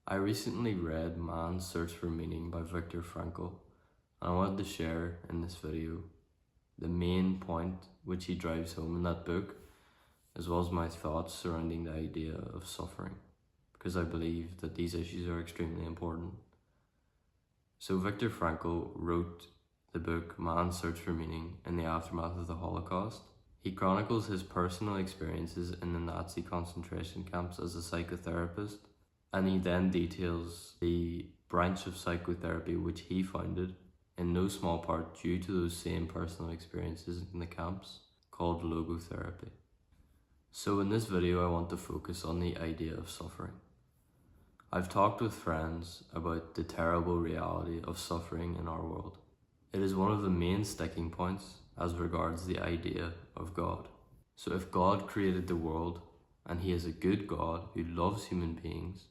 I recently read Man's Search for Meaning by Viktor Frankl, and I wanted to share in this video the main point which he drives home in that book, as well as my thoughts surrounding the idea of suffering, because I believe that these issues are extremely important. So Viktor Frankl wrote the book Man's Search for Meaning in the aftermath of the Holocaust. He chronicles his personal experiences in the Nazi concentration camps as a psychotherapist, and he then details the branch of psychotherapy which he founded, in no small part due to those same personal experiences in the camps, called logotherapy. So in this video I want to focus on the idea of suffering. I've talked with friends about the terrible reality of suffering in our world. It is one of the main sticking points as regards the idea of God. So if God created the world and he is a good God who loves human beings,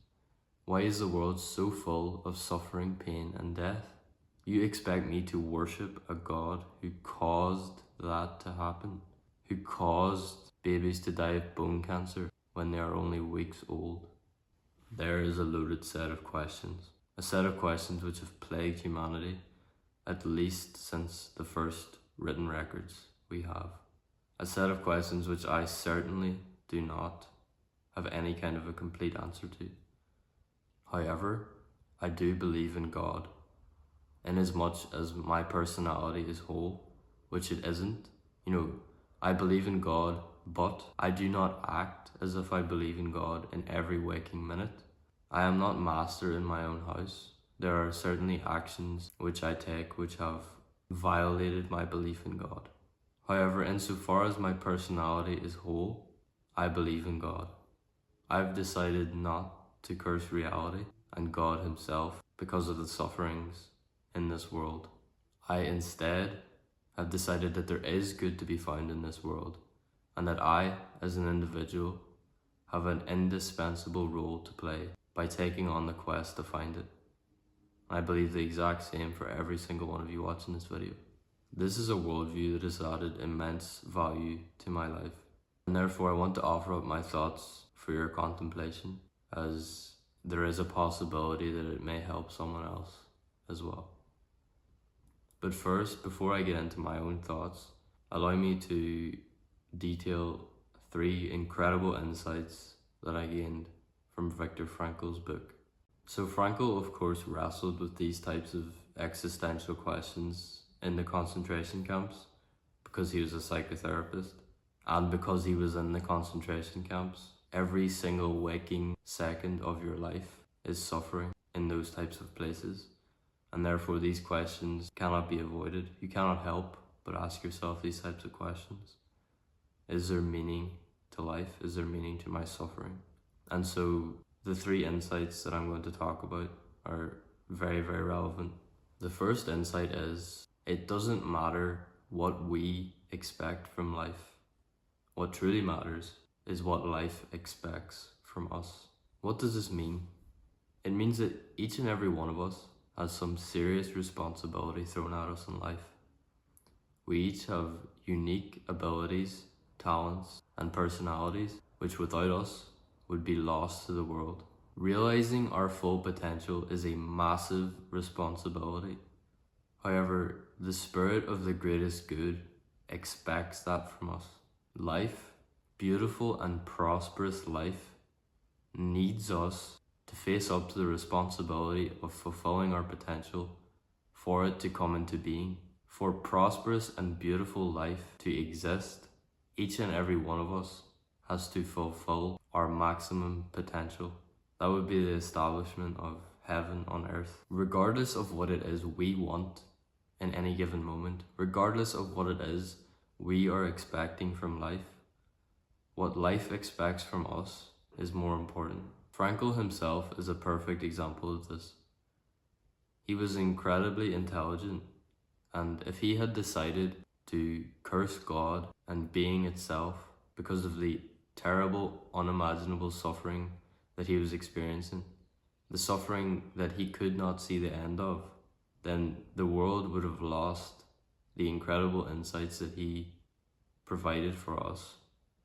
why is the world so full of suffering, pain and death? You expect me to worship a God who caused that to happen, who caused babies to die of bone cancer when they are only weeks old? There is a loaded set of questions, a set of questions which have plagued humanity at least since the first written records we have. A set of questions which I certainly do not have any kind of a complete answer to. However, I do believe in God, inasmuch as my personality is whole, which it isn't. I believe in God, but I do not act as if I believe in God in every waking minute. I am not master in my own house. There are certainly actions which I take which have violated my belief in God. However, insofar as my personality is whole, I believe in God. I've decided not to curse reality and God himself because of the sufferings in this world. I instead have decided that there is good to be found in this world, and that I, as an individual, have an indispensable role to play by taking on the quest to find it. I believe the exact same for every single one of you watching this video. This is a worldview that has added immense value to my life, and therefore I want to offer up my thoughts for your contemplation, as there is a possibility that it may help someone else as well. But first, before I get into my own thoughts, allow me to detail 3 incredible insights that I gained from Viktor Frankl's book. So Frankl, of course, wrestled with these types of existential questions in the concentration camps because he was a psychotherapist, and because he was in the concentration camps. Every single waking second of your life is suffering in those types of places, and therefore these questions cannot be avoided. You cannot help but ask yourself these types of questions. Is there meaning to life? Is there meaning to my suffering? And so the 3 insights that I'm going to talk about are very, very relevant. The first insight is, it doesn't matter what we expect from life. What truly matters is what life expects from us. What does this mean? It means that each and every one of us has some serious responsibility thrown at us in life. We each have unique abilities, talents, and personalities which without us would be lost to the world. Realizing our full potential is a massive responsibility. However, the spirit of the greatest good expects that from us. Life, beautiful and prosperous life, needs us to face up to the responsibility of fulfilling our potential for it to come into being. For prosperous and beautiful life to exist, each and every one of us has to fulfill our maximum potential. That would be the establishment of heaven on earth. Regardless of what it is we want in any given moment, regardless of what it is we are expecting from life, what life expects from us is more important. Frankl himself is a perfect example of this. He was incredibly intelligent, and if he had decided to curse God and being itself because of the terrible, unimaginable suffering that he was experiencing, the suffering that he could not see the end of, then the world would have lost the incredible insights that he provided for us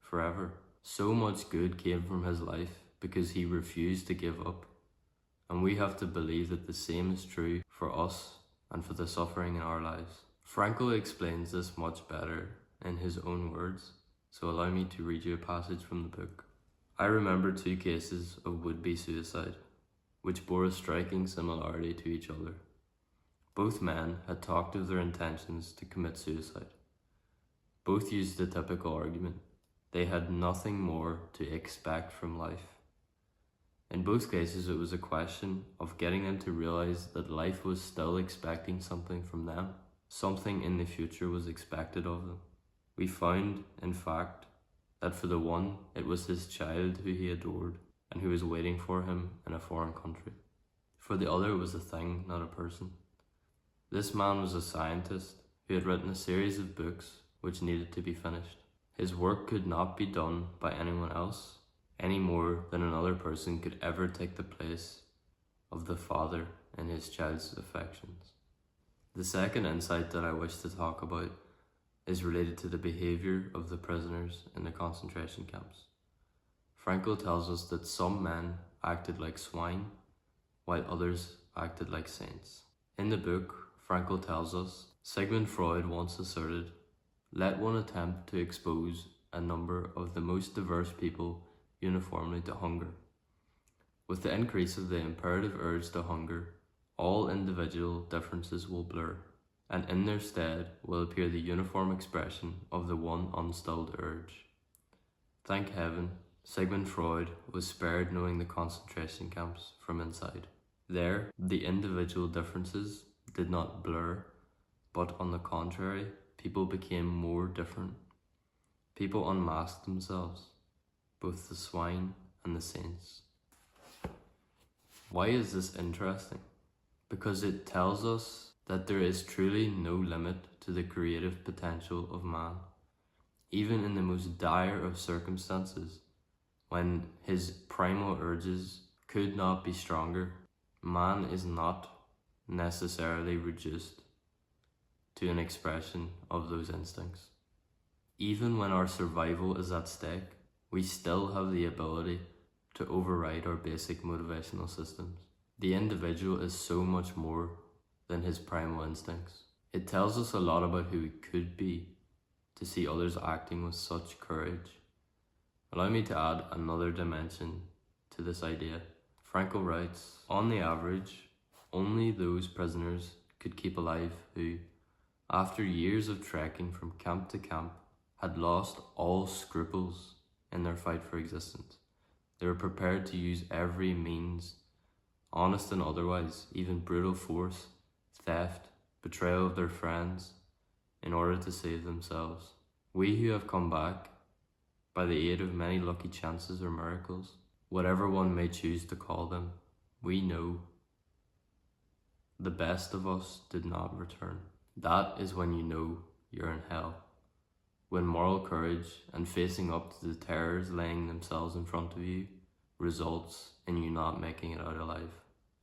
forever. So much good came from his life because he refused to give up and we have to believe that the same is true for us and for the suffering in our lives. Frankl explains this much better in his own words, so allow me to read you a passage from the book. I remember 2 cases of would-be suicide, which bore a striking similarity to each other. Both men had talked of their intentions to commit suicide. Both used the typical argument. They had nothing more to expect from life. In both cases, it was a question of getting them to realize that life was still expecting something from them. Something in the future was expected of them. We found, in fact, that for the one, it was his child who he adored and who was waiting for him in a foreign country. For the other, it was a thing, not a person. This man was a scientist who had written a series of books which needed to be finished. His work could not be done by anyone else, any more than another person could ever take the place of the father in his child's affections. The second insight that I wish to talk about is related to the behaviour of the prisoners in the concentration camps. Frankl tells us that some men acted like swine, while others acted like saints. In the book, Frankl tells us, Sigmund Freud once asserted, "Let one attempt to expose a number of the most diverse people uniformly to hunger. With the increase of the imperative urge to hunger, all individual differences will blur, and in their stead will appear the uniform expression of the one unstilled urge." Thank heaven, Sigmund Freud was spared knowing the concentration camps from inside. There, the individual differences did not blur, but on the contrary, people became more different. People unmasked themselves, both the swine and the saints. Why is this interesting? Because it tells us that there is truly no limit to the creative potential of man. Even in the most dire of circumstances, when his primal urges could not be stronger, man is not necessarily reduced to an expression of those instincts. Even when our survival is at stake, we still have the ability to override our basic motivational systems. The individual is so much more than his primal instincts. It tells us a lot about who we could be to see others acting with such courage. Allow me to add another dimension to this idea. Frankl writes, on the average, only those prisoners could keep alive who, after years of trekking from camp to camp, had lost all scruples in their fight for existence. They were prepared to use every means, honest and otherwise, even brutal force, theft, betrayal of their friends, in order to save themselves. We who have come back, by the aid of many lucky chances or miracles, whatever one may choose to call them, we know the best of us did not return. That is when you know you're in hell. When moral courage and facing up to the terrors laying themselves in front of you results in you not making it out alive.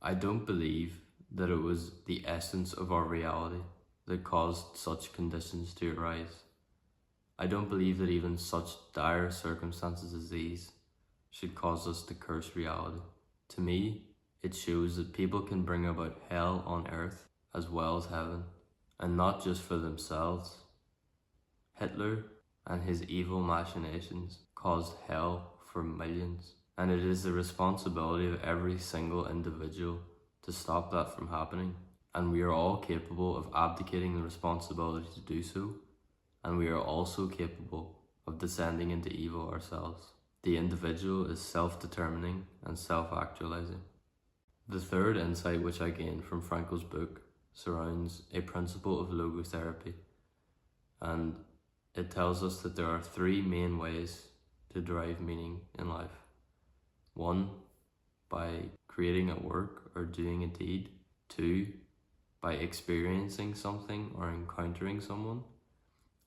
I don't believe that it was the essence of our reality that caused such conditions to arise. I don't believe that even such dire circumstances as these should cause us to curse reality. To me, it shows that people can bring about hell on earth as well as heaven, and not just for themselves. Hitler and his evil machinations caused hell for millions, and it is the responsibility of every single individual to stop that from happening, and we are all capable of abdicating the responsibility to do so, and we are also capable of descending into evil ourselves. The individual is self-determining and self-actualizing. The third insight which I gained from Frankl's book surrounds a principle of logotherapy, and it tells us that there are 3 main ways to derive meaning in life. 1, by creating a work or doing a deed. 2, by experiencing something or encountering someone.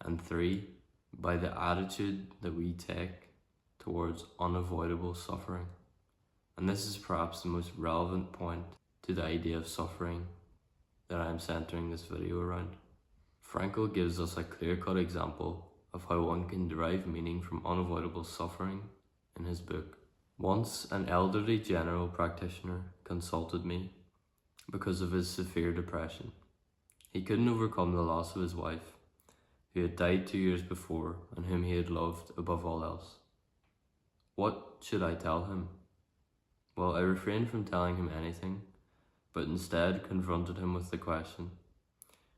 And 3, by the attitude that we take towards unavoidable suffering. And this is perhaps the most relevant point to the idea of suffering that I am centering this video around. Frankl gives us a clear-cut example of how one can derive meaning from unavoidable suffering in his book. Once an elderly general practitioner consulted me because of his severe depression. He couldn't overcome the loss of his wife, who had died 2 years before and whom he had loved above all else. What should I tell him? Well, I refrained from telling him anything, but instead confronted him with the question,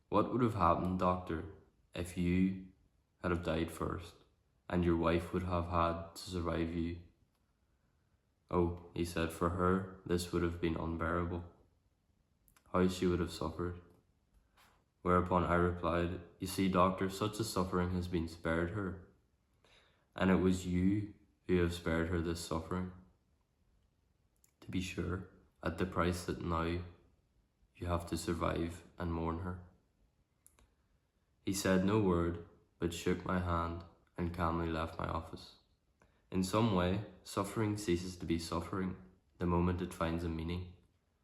what would have happened, doctor, if you had have died first, and your wife would have had to survive you? Oh, he said, for her, this would have been unbearable. How she would have suffered. Whereupon I replied, you see, doctor, such a suffering has been spared her, and it was you who have spared her this suffering. To be sure, at the price that now you have to survive and mourn her. He said no word, but shook my hand and calmly left my office. In some way, suffering ceases to be suffering the moment it finds a meaning,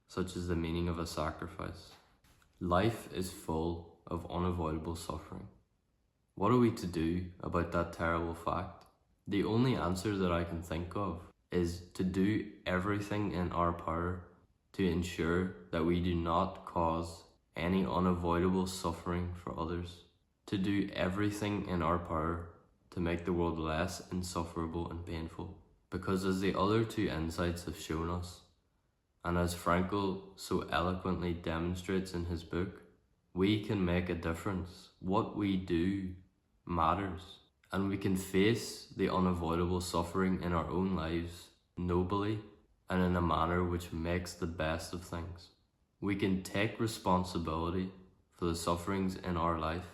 such as the meaning of a sacrifice. Life is full of unavoidable suffering. What are we to do about that terrible fact? The only answer that I can think of is to do everything in our power to ensure that we do not cause any unavoidable suffering for others. To do everything in our power to make the world less insufferable and painful. Because as the other two insights have shown us, and as Frankl so eloquently demonstrates in his book, we can make a difference. What we do matters, and we can face the unavoidable suffering in our own lives nobly and in a manner which makes the best of things. We can take responsibility for the sufferings in our life,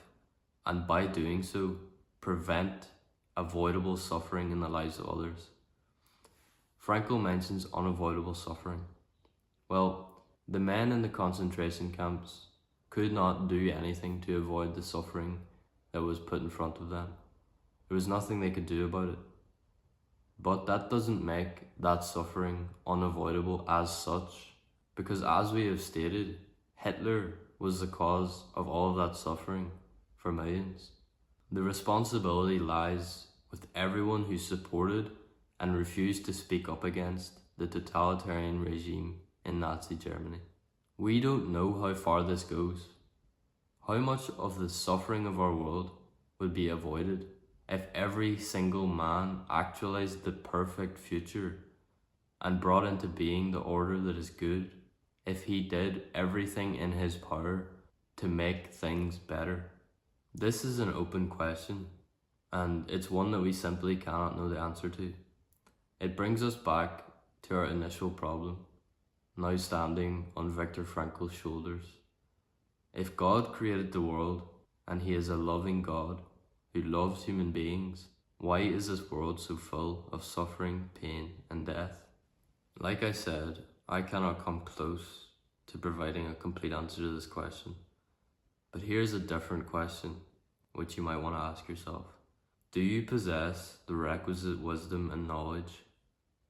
and by doing so, prevent avoidable suffering in the lives of others. Frankl mentions unavoidable suffering. Well, the men in the concentration camps could not do anything to avoid the suffering that was put in front of them. There was nothing they could do about it. But that doesn't make that suffering unavoidable as such, because as we have stated, Hitler was the cause of all of that suffering for millions. The responsibility lies with everyone who supported and refused to speak up against the totalitarian regime in Nazi Germany. We don't know how far this goes. How much of the suffering of our world would be avoided if every single man actualized the perfect future and brought into being the order that is good, if he did everything in his power to make things better? This is an open question, and it's one that we simply cannot know the answer to. It brings us back to our initial problem, now standing on Viktor Frankl's shoulders. If God created the world, and he is a loving God who loves human beings, why is this world so full of suffering, pain, and death? Like I said, I cannot come close to providing a complete answer to this question. But here's a different question, which you might want to ask yourself. Do you possess the requisite wisdom and knowledge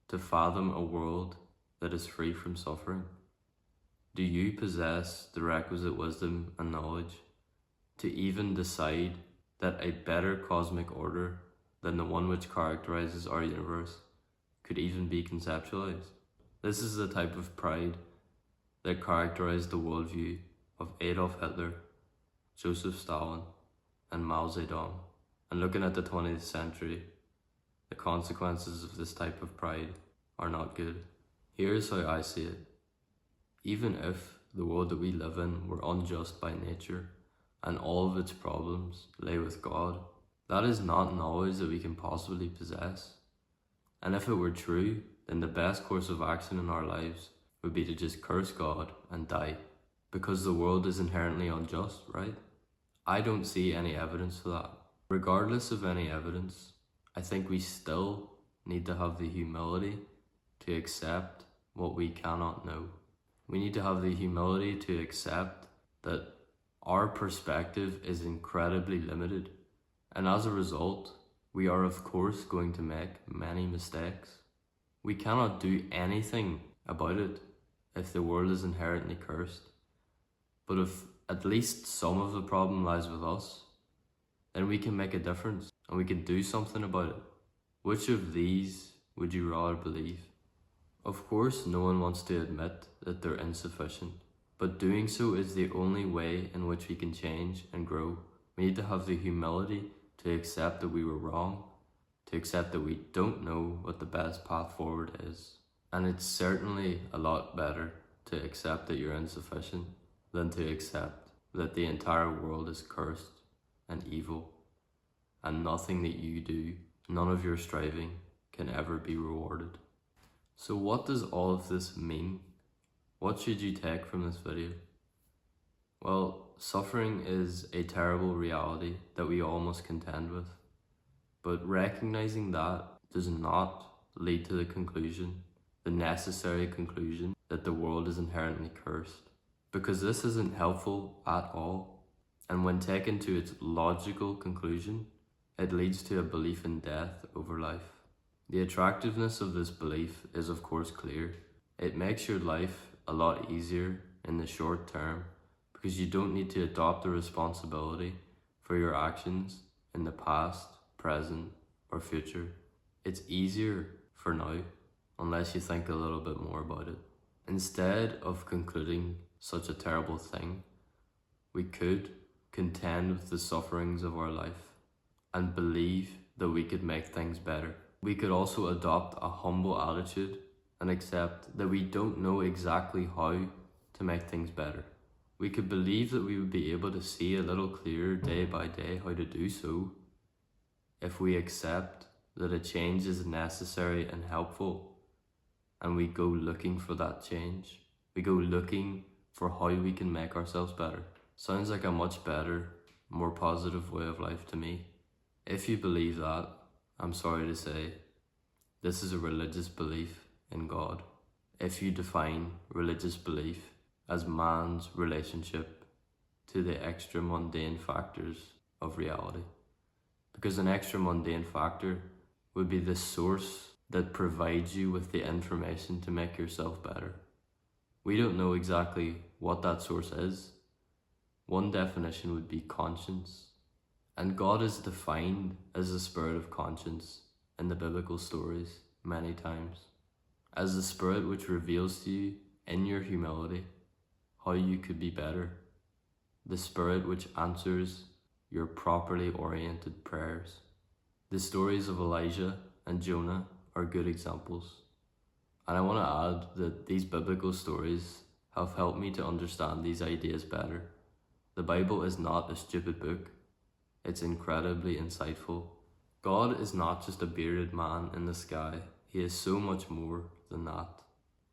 to fathom a world that is free from suffering? Do you possess the requisite wisdom and knowledge to even decide that a better cosmic order than the one which characterizes our universe could even be conceptualized? This is the type of pride that characterized the worldview of Adolf Hitler, Joseph Stalin, and Mao Zedong. And looking at the 20th century, the consequences of this type of pride are not good. Here's how I see it. Even if the world that we live in were unjust by nature and all of its problems lay with God, that is not knowledge that we can possibly possess. And if it were true, then the best course of action in our lives would be to just curse God and die, because the world is inherently unjust, right? I don't see any evidence for that. Regardless of any evidence, I think we still need to have the humility to accept what we cannot know. We need to have the humility to accept that our perspective is incredibly limited, and as a result, we are of course going to make many mistakes. We cannot do anything about it if the world is inherently cursed. But if at least some of the problem lies with us, then we can make a difference and we can do something about it. Which of these would you rather believe? Of course, no one wants to admit that they're insufficient, but doing so is the only way in which we can change and grow. We need to have the humility to accept that we were wrong, to accept that we don't know what the best path forward is. And it's certainly a lot better to accept that you're insufficient than to accept that the entire world is cursed and evil, and nothing that you do, none of your striving, can ever be rewarded. So what does all of this mean? What should you take from this video? Well, suffering is a terrible reality that we all must contend with, but recognizing that does not lead to the conclusion, the necessary conclusion, that the world is inherently cursed, because this isn't helpful at all. And when taken to its logical conclusion, it leads to a belief in death over life. The attractiveness of this belief is of course clear. It makes your life a lot easier in the short term because you don't need to adopt the responsibility for your actions in the past, present, or future. It's easier for now, unless you think a little bit more about it. Instead of concluding such a terrible thing, we could contend with the sufferings of our life and believe that we could make things better. We could also adopt a humble attitude and accept that we don't know exactly how to make things better. We could believe that we would be able to see a little clearer day by day how to do so if we accept that a change is necessary and helpful, and we go looking for that change. We go looking for how we can make ourselves better. Sounds like a much better, more positive way of life to me. If you believe that, I'm sorry to say, this is a religious belief in God. If you define religious belief as man's relationship to the extra mundane factors of reality. Because an extra mundane factor would be the source that provides you with the information to make yourself better. We don't know exactly what that source is. One definition would be conscience. And God is defined as the spirit of conscience in the biblical stories many times, as the spirit which reveals to you in your humility how you could be better, the spirit which answers your properly oriented prayers. The stories of Elijah and Jonah are good examples, and I want to add that these biblical stories have helped me to understand these ideas better. The Bible is not a stupid book. It's incredibly insightful. God is not just a bearded man in the sky. He is so much more than that.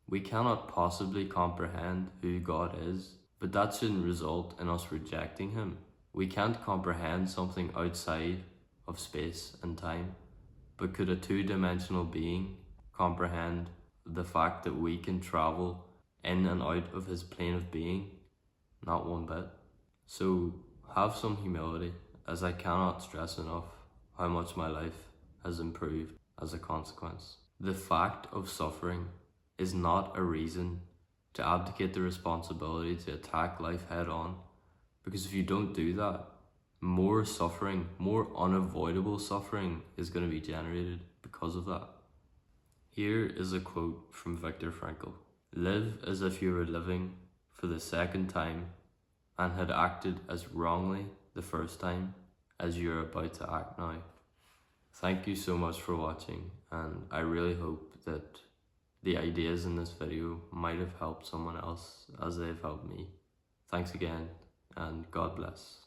We cannot possibly comprehend who God is, but that shouldn't result in us rejecting him. We can't comprehend something outside of space and time, but could a two-dimensional being comprehend the fact that we can travel in and out of his plane of being? Not one bit. So have some humility, as I cannot stress enough how much my life has improved as a consequence. The fact of suffering is not a reason to abdicate the responsibility to attack life head on, because if you don't do that, more suffering, more unavoidable suffering is going to be generated because of that. Here is a quote from Viktor Frankl. Live as if you were living for the second time and had acted as wrongly the first time as you're about to act now. Thank you so much for watching, and I really hope that the ideas in this video might have helped someone else as they've helped me. Thanks again, and God bless.